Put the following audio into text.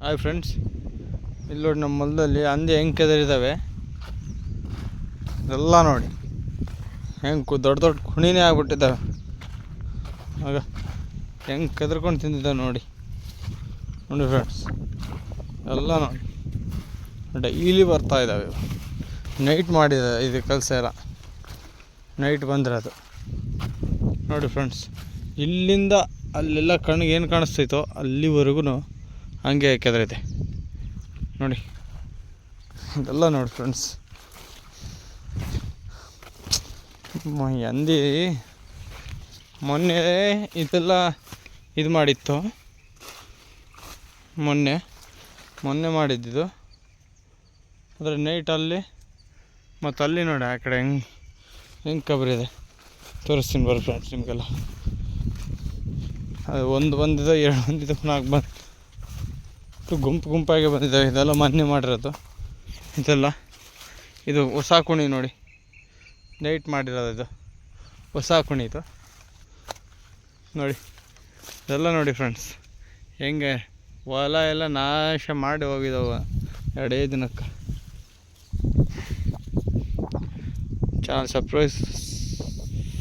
Hi friends, ಇಲ್ಲಿ ನೋಡಿ ನಮ್ಮ ಹೊಲದಲ್ಲಿ ಹಂದಿ ಹೆಂಗೆ ಕೆದರಿದ್ದಾವೆ ಇದೆಲ್ಲ ನೋಡಿ. ಹೆಂಗೆ ದೊಡ್ಡ ದೊಡ್ಡ ಕುಣಿನೇ ಆಗ್ಬಿಟ್ಟಿದ್ದಾವೆ. ಆಗ ಹೆಂಗೆ ಕೆದರ್ಕೊಂಡು ತಿಂದಿದ್ದಾವೆ ನೋಡಿ ಫ್ರೆಂಡ್ಸ್. ಎಲ್ಲ ನೋಡಿ ಡೈಲಿ ಬರ್ತಾಯಿದ್ದಾವೆ. ನೈಟ್ ಮಾಡಿದ ಇದು ಕೆಲಸ ಎಲ್ಲ, ನೈಟ್ ಬಂದರೆ ಅದು ನೋಡಿ ಫ್ರೆಂಡ್ಸ್. ಇಲ್ಲಿಂದ ಅಲ್ಲೆಲ್ಲ ಕಣ್ಣಿಗೆ ಏನು ಕಾಣಿಸ್ತೈತೋ ಅಲ್ಲಿವರೆಗೂ ಹಂಗೆ ಕೆದರಿದೆ ನೋಡಿ. ಇದೆಲ್ಲ ನೋಡಿ ಫ್ರೆಂಡ್ಸ್. ಹಂದಿ ಮೊನ್ನೆ ಇದೆಲ್ಲ ಇದು ಮಾಡಿತ್ತು, ಮೊನ್ನೆ ಮಾಡಿದ್ದಿದ್ದು. ಆದರೆ ನೈಟಲ್ಲಿ ಮತ್ತು ಅಲ್ಲಿ ನೋಡಿ ಆ ಕಡೆ ಹೆಂಗೆ ಕಬರಿದೆ ತೋರಿಸ್ತೀನಿ ಬರ್ರಿ ಫ್ರೆಂಡ್ಸ್ ನಿಮಗೆಲ್ಲ. ಅದು ಒಂದು ಬಂದಿದೆ, ಎರಡು ಬಂದಿದೆ, 4 ಬಂದು ಗುಂಪಾಗಿ ಬಂದಿದ್ದಾವೆ. ಇದೆಲ್ಲ ಮೊನ್ನೆ ಮಾಡಿರೋದು ಇದೆಲ್ಲ. ಇದು ಹೊಸ ಕುಣಿ ನೋಡಿ, ನೈಟ್ ಮಾಡಿರೋದು. ಇದು ಹೊಸ ಕುಣಿ ಇದು ನೋಡಿ. ಇದೆಲ್ಲ ನೋಡಿ ಫ್ರೆಂಡ್ಸ್ ಹೆಂಗೆ ಹೊಲ ಎಲ್ಲ ನಾಶ ಮಾಡಿ ಹೋಗಿದ್ದಾವೆ 2 ದಿನಕ್ಕೆ. Channel subscribe